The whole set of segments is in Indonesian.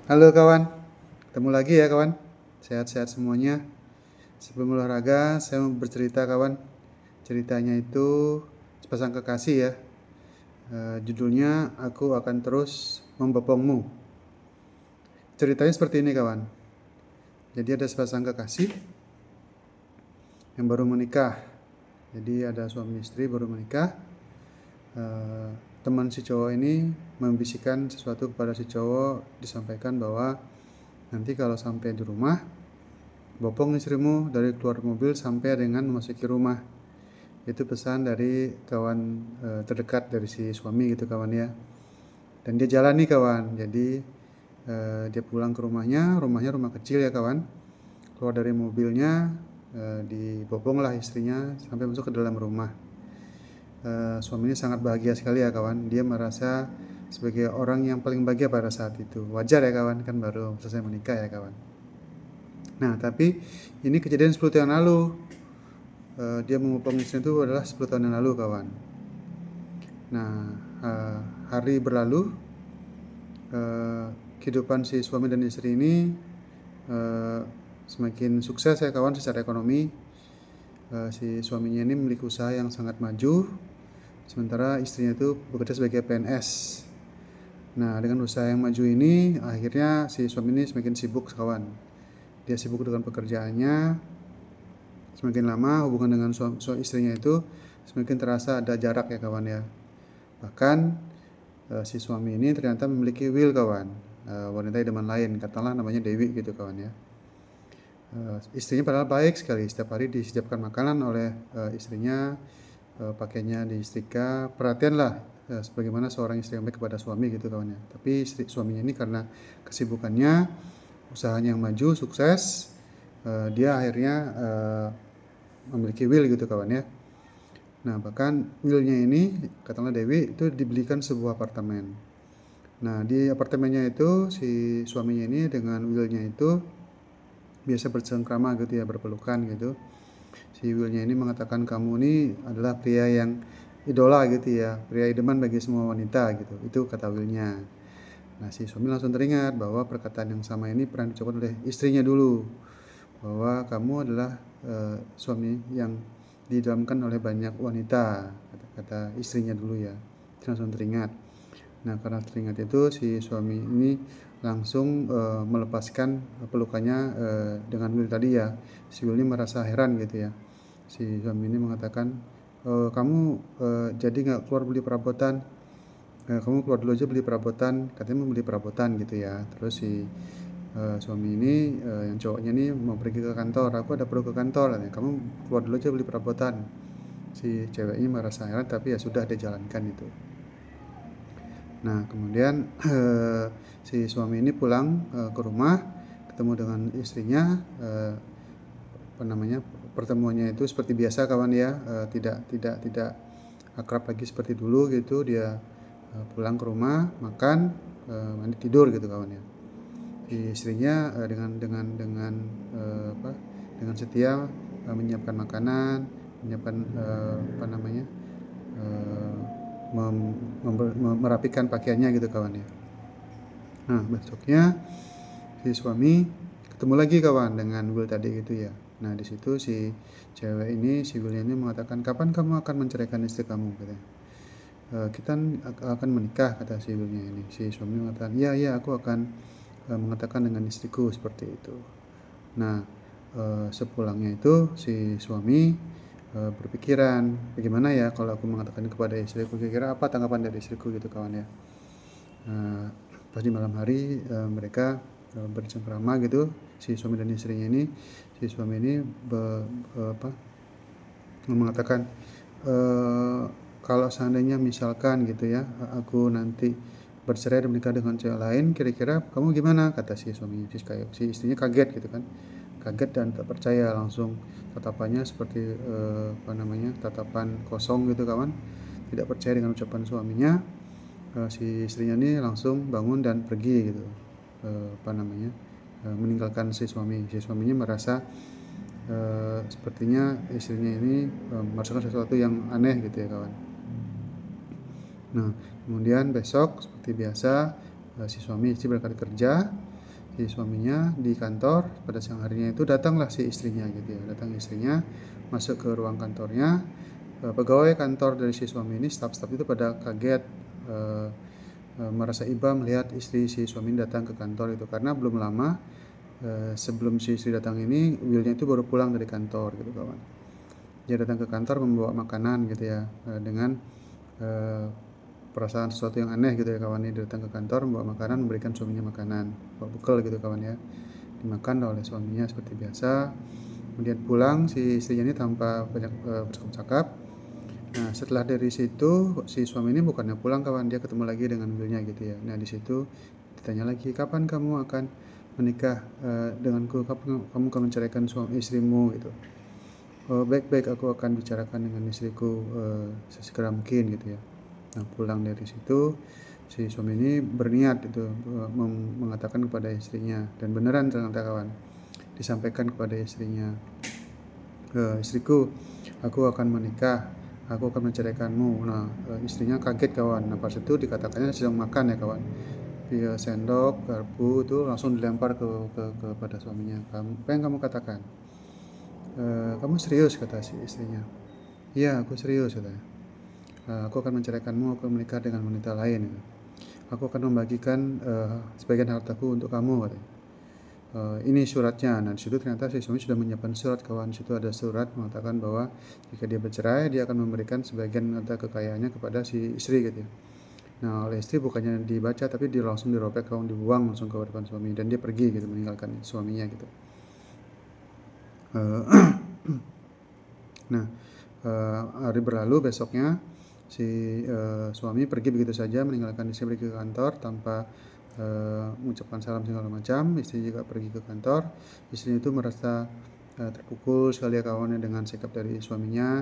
Halo kawan, ketemu lagi ya kawan. Sehat-sehat semuanya. Sebelum olahraga, saya mau bercerita kawan. Ceritanya itu sepasang kekasih ya. Judulnya Aku Akan Terus Membopongmu. Ceritanya seperti ini kawan. Jadi ada sepasang kekasih yang baru menikah. Jadi ada suami istri baru menikah. Teman si cowok ini membisikkan sesuatu kepada si cowok, disampaikan bahwa nanti kalau sampai di rumah, bopong istrimu dari keluar mobil sampai dengan memasuki rumah. Itu pesan dari kawan terdekat dari si suami gitu kawan ya. Dan dia jalan nih kawan. Jadi dia pulang ke rumahnya rumah kecil ya kawan. Keluar dari mobilnya, dibopong lah istrinya sampai masuk ke dalam rumah. Suami ini sangat bahagia sekali ya kawan. Dia merasa sebagai orang yang paling bahagia pada saat itu. Wajar ya kawan, kan baru selesai menikah ya kawan. Nah tapi ini kejadian 10 tahun lalu. Dia membopong istrinya itu adalah 10 tahun yang lalu kawan. Nah hari berlalu, kehidupan si suami dan istri ini semakin sukses ya kawan secara ekonomi. Si suaminya ini memiliki usaha yang sangat maju, sementara istrinya itu bekerja sebagai PNS. Nah dengan usaha yang maju ini, akhirnya si suami ini semakin sibuk kawan. Dia sibuk dengan pekerjaannya. Semakin lama hubungan dengan istrinya itu semakin terasa ada jarak ya kawan ya. Bahkan si suami ini ternyata memiliki will kawan, wanita idaman lain, katakanlah namanya Dewi gitu kawan ya. Istrinya padahal baik sekali, setiap hari disiapkan makanan oleh istrinya, pakaiannya diistrika, perhatian lah sebagaimana seorang istri yang baik kepada suami gitu kawan ya. Tapi suaminya ini karena kesibukannya, usahanya yang maju, sukses, dia akhirnya memiliki will gitu kawan ya. Nah bahkan willnya ini, katakanlah Dewi itu dibelikan sebuah apartemen. Nah di apartemennya itu si suaminya ini dengan willnya itu biasa bercengkrama gitu ya, berpelukan gitu. Si willnya ini mengatakan kamu ini adalah pria yang idola gitu ya, pria idaman bagi semua wanita gitu. Itu kata willnya. Nah si suami langsung teringat bahwa perkataan yang sama ini pernah diucapkan oleh istrinya dulu, bahwa kamu adalah suami yang didamkan oleh banyak wanita, kata istrinya dulu ya. Dia langsung teringat. Nah karena teringat itu si suami ini langsung melepaskan pelukannya dengan Will tadi ya. Si Will ini merasa heran gitu ya. Si suami ini mengatakan, kamu jadi nggak keluar beli perabotan? Kamu keluar dulu aja beli perabotan. Katanya mau beli perabotan gitu ya. Terus si suami ini yang cowoknya ini mau pergi ke kantor. Aku ada perlu ke kantor. Kamu keluar dulu aja beli perabotan. Si ceweknya merasa heran tapi ya sudah dia jalankan itu. Nah kemudian si suami ini pulang ke rumah, ketemu dengan istrinya. Pertemuannya itu seperti biasa kawan ya, tidak akrab lagi seperti dulu gitu. Dia pulang ke rumah, makan, mandi, tidur gitu kawan ya. Istrinya dengan setia menyiapkan makanan, menyiapkan merapikan pakaiannya gitu kawan ya. Nah besoknya si suami ketemu lagi kawan dengan Will tadi gitu ya. Nah di situ si cewek ini, si Will ini mengatakan, kapan kamu akan menceraikan istri kamu katanya. Kita akan menikah kata si Willnya ini. Si suami mengatakan, iya aku akan mengatakan dengan istriku seperti itu. Nah sepulangnya itu si suami berpikiran, bagaimana ya kalau aku mengatakan kepada istriku, kira-kira apa tanggapan dari istriku gitu kawan ya. Pas di malam hari mereka bercengkrama gitu, si suami dan istrinya ini. Si suami ini mengatakan, kalau seandainya misalkan gitu ya, aku nanti bercerai dan menikah dengan cewek lain, kira-kira kamu gimana, kata si suami. Si istrinya kaget gitu kan, kaget dan tak percaya, langsung tatapannya seperti tatapan kosong gitu kawan, tidak percaya dengan ucapan suaminya. Si istrinya ini langsung bangun dan pergi gitu, meninggalkan si suami. Si suaminya merasa sepertinya istrinya ini merasakan sesuatu yang aneh gitu ya kawan. Nah kemudian besok seperti biasa si suami istri berangkat kerja. si suaminya di kantor. Pada siang harinya itu datanglah si istrinya gitu ya, datang istrinya masuk ke ruang kantornya. Pegawai kantor dari si suami ini, staf-staf itu pada kaget, merasa iba melihat istri si suami ini datang ke kantor itu, karena belum lama sebelum si istri datang ini, Willnya itu baru pulang dari kantor gitu kawan. Dia datang ke kantor membawa makanan gitu ya, dengan perasaan sesuatu yang aneh gitu ya kawan. Dia datang ke kantor membawa makanan, memberikan suaminya makanan, bawa bekal gitu kawan ya. Dimakan oleh suaminya seperti biasa. Kemudian pulang si istrinya ini tanpa banyak bercakap-cakap. Nah, setelah dari situ si suami ini bukannya pulang kawan, dia ketemu lagi dengan Willnya gitu ya. Nah, di situ ditanya lagi, kapan kamu akan menikah denganku, kapan kamu akan menceraikan suami istrimu gitu. Baik-baik, aku akan bicarakan dengan istriku sesegera mungkin gitu ya. Nah, pulang dari situ si suami ini berniat itu mengatakan kepada istrinya, dan beneran ternyata kawan, disampaikan kepada istrinya, istriku, aku akan menikah, aku akan menceraikanmu. Nah, istrinya kaget kawan. Nah, pas itu dikatakannya sedang makan ya kawan. Sendok, garpu itu langsung dilempar kepada suaminya. Apa yang kamu katakan? Kamu serius, kata si istrinya. Iya, aku serius, katanya. Aku akan menceraikanmu, aku menikah dengan wanita lain. Gitu. Aku akan membagikan sebagian hartaku untuk kamu, katanya. Ini suratnya. Nah, di situ ternyata si suami sudah menyiapkan surat kawan. Di situ ada surat mengatakan bahwa jika dia bercerai, dia akan memberikan sebagian harta kekayaannya kepada si istri gitu ya. Nah, oleh istri bukannya dibaca, tapi dia langsung dirobek kawan, dibuang langsung ke depan suami, dan dia pergi gitu, meninggalkan suaminya gitu. Nah, hari berlalu, besoknya si suami pergi begitu saja, meninggalkan istri, pergi ke kantor tanpa mengucapkan salam segala macam. Istri juga pergi ke kantor. Istri itu merasa terpukul sekali ya kawannya dengan sikap dari suaminya.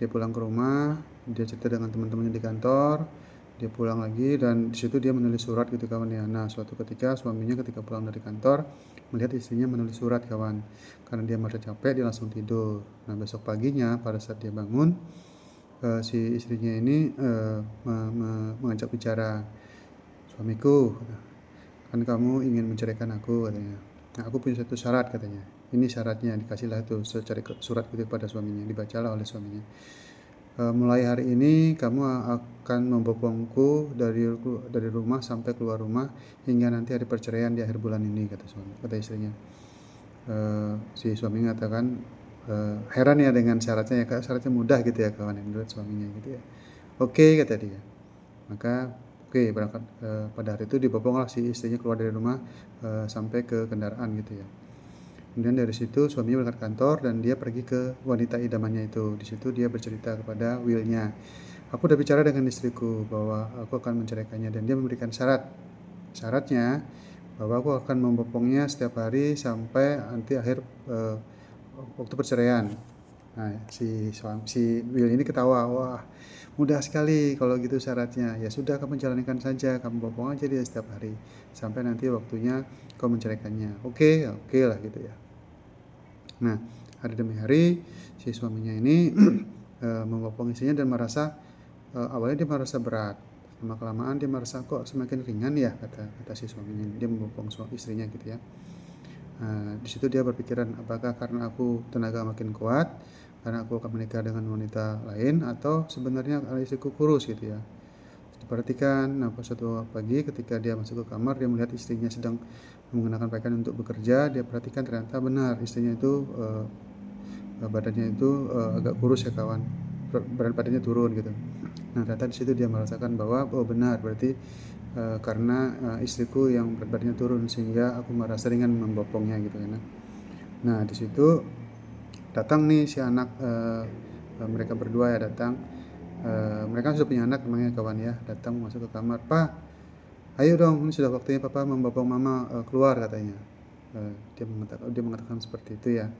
Dia pulang ke rumah, dia cerita dengan teman-temannya di kantor, dia pulang lagi, dan di situ dia menulis surat gitu kawan ya. Nah, suatu ketika suaminya ketika pulang dari kantor melihat istrinya menulis surat kawan. Karena dia merasa capek, dia langsung tidur. Nah, besok paginya pada saat dia bangun, si istrinya ini mengajak bicara, suamiku, kan kamu ingin menceraikan aku, katanya. Nah, aku punya satu syarat, katanya. Ini syaratnya, dikasihlah itu surat itu kepada suaminya, dibacalah oleh suaminya. Mulai hari ini kamu akan membopongku dari rumah sampai keluar rumah hingga nanti hari perceraian di akhir bulan ini, kata istrinya. Si suami mengatakan heran ya dengan syaratnya ya, syaratnya mudah gitu ya kawan, menurut suaminya gitu ya. Oke, kata dia. Maka berangkat pada hari itu diboponglah si istrinya keluar dari rumah sampai ke kendaraan gitu ya. Kemudian dari situ suaminya berangkat kantor dan dia pergi ke wanita idamannya itu. Di situ dia bercerita kepada Willnya, aku udah bicara dengan istriku bahwa aku akan menceraikannya, dan dia memberikan syarat. Syaratnya bahwa aku akan membopongnya setiap hari sampai nanti akhir waktu perceraian. Nah, si Will ini ketawa, wah mudah sekali kalau gitu syaratnya. Ya sudah, kamu jalankan saja, kamu bopong aja dia setiap hari sampai nanti waktunya kau menceraikannya. Oke lah gitu ya. Nah, hari demi hari si suaminya ini membopong istrinya dan merasa awalnya dia merasa berat. Lama kelamaan dia merasa kok semakin ringan ya, kata si suaminya. Dia membopong istrinya gitu ya. Nah, di situ dia berpikiran, apakah karena aku tenaga makin kuat, karena aku akan menikah dengan wanita lain, atau sebenarnya karena istriku kurus gitu ya. Diperhatikan, nah suatu pagi ketika dia masuk ke kamar, dia melihat istrinya sedang menggunakan pakaian untuk bekerja. Dia perhatikan ternyata benar istrinya itu badannya itu agak kurus ya kawan, berat badannya turun gitu. Nah, ternyata di situ dia merasakan bahwa oh benar, berarti karena istriku yang berat badannya turun sehingga aku merasa ringan membopongnya gitu kan. Nah, di situ datang nih si anak, mereka berdua ya datang. Mereka sudah punya anak memangnya kawan ya, datang masuk ke kamar. Pak, ayo dong, ini sudah waktunya papa membopong mama keluar, katanya. Dia mengatakan seperti itu ya.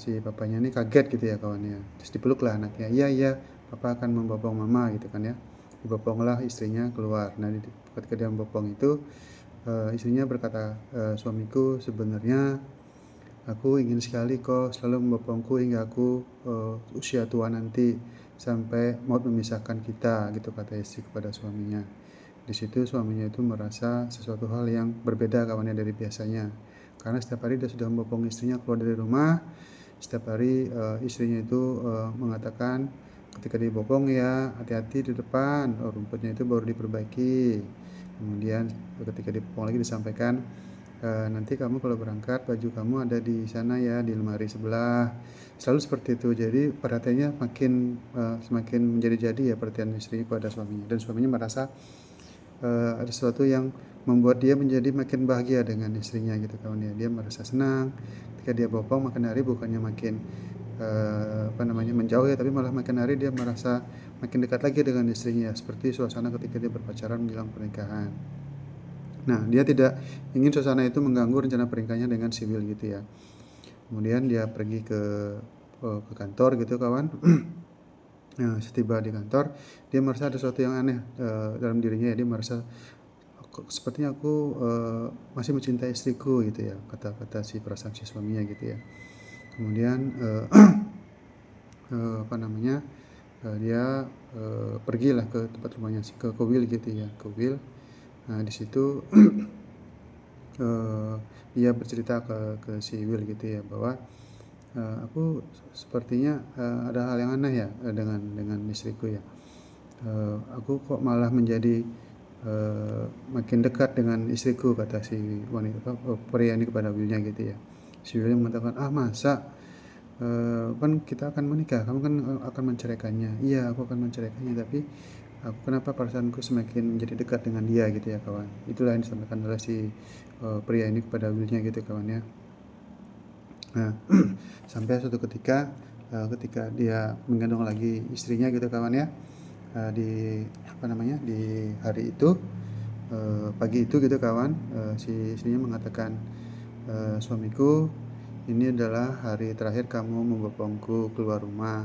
Si papanya ini kaget gitu ya kawannya. Terus dipeluk lah anaknya. Iya, papa akan membopong mama gitu kan ya. Diboponglah istrinya keluar. Nah, ketika dia membopong itu, istrinya berkata, suamiku, sebenarnya aku ingin sekali kau selalu membopongku hingga aku usia tua nanti, sampai maut memisahkan kita, gitu kata istri kepada suaminya. Di situ suaminya itu merasa sesuatu hal yang berbeda kawannya dari biasanya. Karena setiap hari dia sudah membopong istrinya keluar dari rumah. Setiap hari istrinya itu mengatakan ketika dibopong ya hati-hati di depan, rumputnya itu baru diperbaiki. Kemudian ketika dibopong lagi disampaikan, nanti kamu kalau berangkat baju kamu ada di sana ya, di lemari sebelah. Selalu seperti itu. Jadi perhatiannya semakin menjadi-jadi ya perhatian istri kepada suaminya, dan suaminya merasa ada sesuatu yang membuat dia menjadi makin bahagia dengan istrinya gitu kawan ya. Dia merasa senang ketika dia bopong, makin hari bukannya makin menjauh ya, tapi malah makin hari dia merasa makin dekat lagi dengan istrinya, seperti suasana ketika dia berpacaran menjelang pernikahan. Nah, dia tidak ingin suasana itu mengganggu rencana pernikahannya dengan siwil gitu ya. Kemudian dia pergi ke kantor gitu kawan. Nah, setiba di kantor, dia merasa ada sesuatu yang aneh dalam dirinya ya. Dia merasa sepertinya aku masih mencintai istriku gitu ya, kata-kata si perasaan si suaminya gitu ya. Kemudian dia pergilah ke tempat rumahnya, ke Will gitu ya, ke Will. Nah, di situ dia bercerita ke si Will gitu ya, bahwa aku sepertinya ada hal yang aneh ya dengan istriku ya. Aku kok malah menjadi makin dekat dengan istriku, kata si wanita pria ini kepada Willnya gitu ya. Si Will mengatakan, masa kan kita akan menikah, kamu kan akan menceraikannya. Iya, aku akan menceraikannya, tapi kenapa perasaanku semakin menjadi dekat dengan dia gitu ya kawan. Itulah yang disampaikan oleh si pria ini kepada Willnya gitu kawan ya. Nah, sampai suatu ketika dia menggendong lagi istrinya gitu kawan ya, di hari itu, pagi itu gitu kawan, si istrinya mengatakan, suamiku, ini adalah hari terakhir kamu membopongku keluar rumah.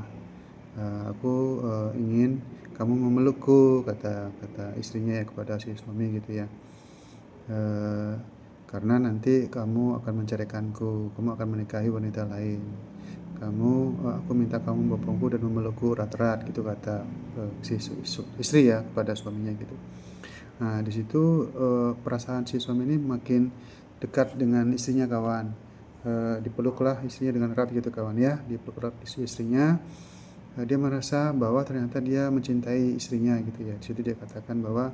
Aku ingin kamu memelukku, kata istrinya ya kepada si suami gitu ya. Karena nanti kamu akan menceraikanku, kamu akan menikahi wanita lain. Aku minta kamu membopongku dan memelukku erat-erat gitu, kata si istri ya kepada suaminya gitu. Nah, di situ perasaan si suami ini makin dekat dengan istrinya kawan. Dipeluklah istrinya dengan erat gitu kawan ya, dipeluk erat istrinya. Dia merasa bahwa ternyata dia mencintai istrinya gitu ya. Di situ dia katakan bahwa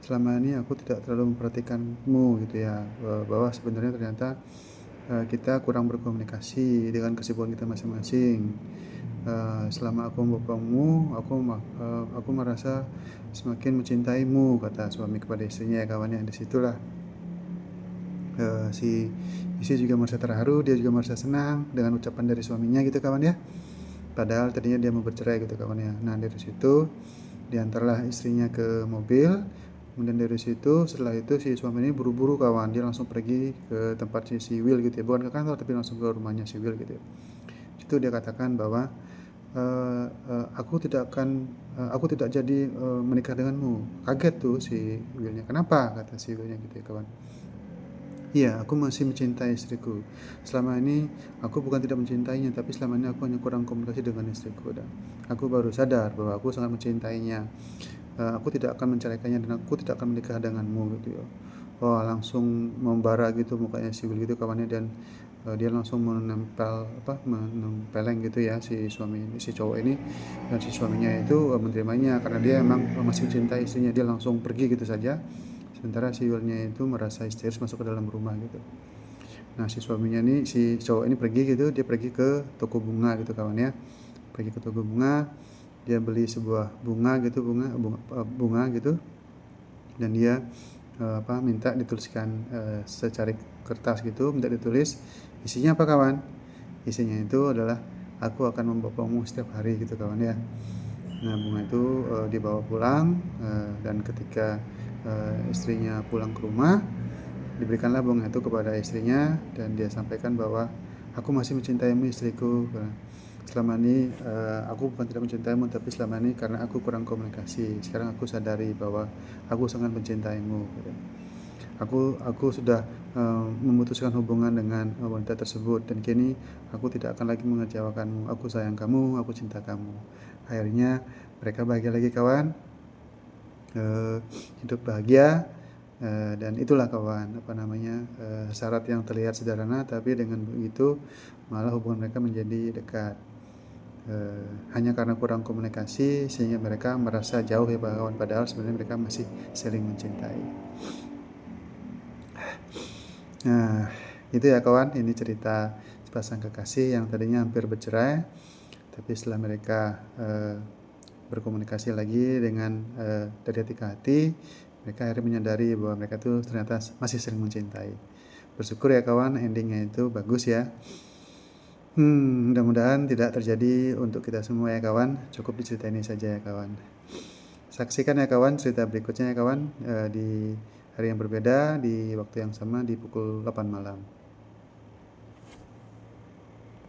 selama ini aku tidak terlalu memperhatikanmu gitu ya, bahwa sebenarnya ternyata kita kurang berkomunikasi dengan kesibukan kita masing-masing. Selama aku membopongmu, aku merasa semakin mencintaimu, kata suami kepada istrinya ya kawan ya. Disitulah si istri juga merasa terharu, dia juga merasa senang dengan ucapan dari suaminya gitu kawan ya. Padahal tadinya dia mau bercerai gitu kawan ya. Nah, dari situ diantarlah istrinya ke mobil. Kemudian dari situ, setelah itu si suami ini buru-buru kawan, dia langsung pergi ke tempat si Will gitu ya, bukan ke kantor tapi langsung ke rumahnya si Will gitu ya. Itu dia katakan bahwa aku tidak jadi menikah denganmu. Kaget tuh si Willnya. Kenapa, kata si Willnya gitu ya kawan. Iya, aku masih mencintai istriku. Selama ini aku bukan tidak mencintainya, tapi selama ini aku hanya kurang komunikasi dengan istriku, dan aku baru sadar bahwa aku sangat mencintainya. Aku tidak akan menceraikannya dan aku tidak akan menikah denganmu gitu ya. Langsung membara gitu mukanya si Will gitu kawannya, dan dia langsung menempeleng gitu ya si cowok ini, dan si suaminya itu menerimanya karena dia emang masih mencintai istrinya. Dia langsung pergi gitu saja, sementara si Willnya itu merasa histeris masuk ke dalam rumah gitu. Nah, si cowok ini pergi gitu, dia pergi ke toko bunga gitu kawan ya. Pergi ke toko bunga, dia beli sebuah bunga gitu, dan dia minta dituliskan secari kertas gitu, minta ditulis isinya apa kawan. Isinya itu adalah, aku akan membopongmu setiap hari gitu kawan ya. Nah, bunga itu dibawa pulang, dan ketika istrinya pulang ke rumah, diberikanlah bunga itu kepada istrinya, dan dia sampaikan bahwa aku masih mencintaimu istriku. Selama ini aku bukan tidak mencintaimu, tapi selama ini karena aku kurang komunikasi. Sekarang aku sadari bahwa aku sangat mencintaimu. Aku sudah memutuskan hubungan dengan wanita tersebut, dan kini aku tidak akan lagi mengecewakanmu. Aku sayang kamu, aku cinta kamu. Akhirnya mereka bahagia lagi kawan. hidup bahagia. Dan itulah kawan, syarat yang terlihat sederhana, tapi dengan begitu malah hubungan mereka menjadi dekat. Hanya karena kurang komunikasi sehingga mereka merasa jauh ya kawan, padahal sebenarnya mereka masih saling mencintai. Nah, itu ya kawan, ini cerita sepasang kekasih yang tadinya hampir bercerai, tapi setelah mereka berkomunikasi lagi dengan dari hati ke hati, mereka akhirnya menyadari bahwa mereka tuh ternyata masih saling mencintai. Bersyukur ya kawan, endingnya itu bagus ya. Mudah-mudahan tidak terjadi untuk kita semua ya kawan. Cukup di cerita ini saja ya kawan. Saksikan ya kawan cerita berikutnya ya kawan, di hari yang berbeda, di waktu yang sama, di pukul 8 malam.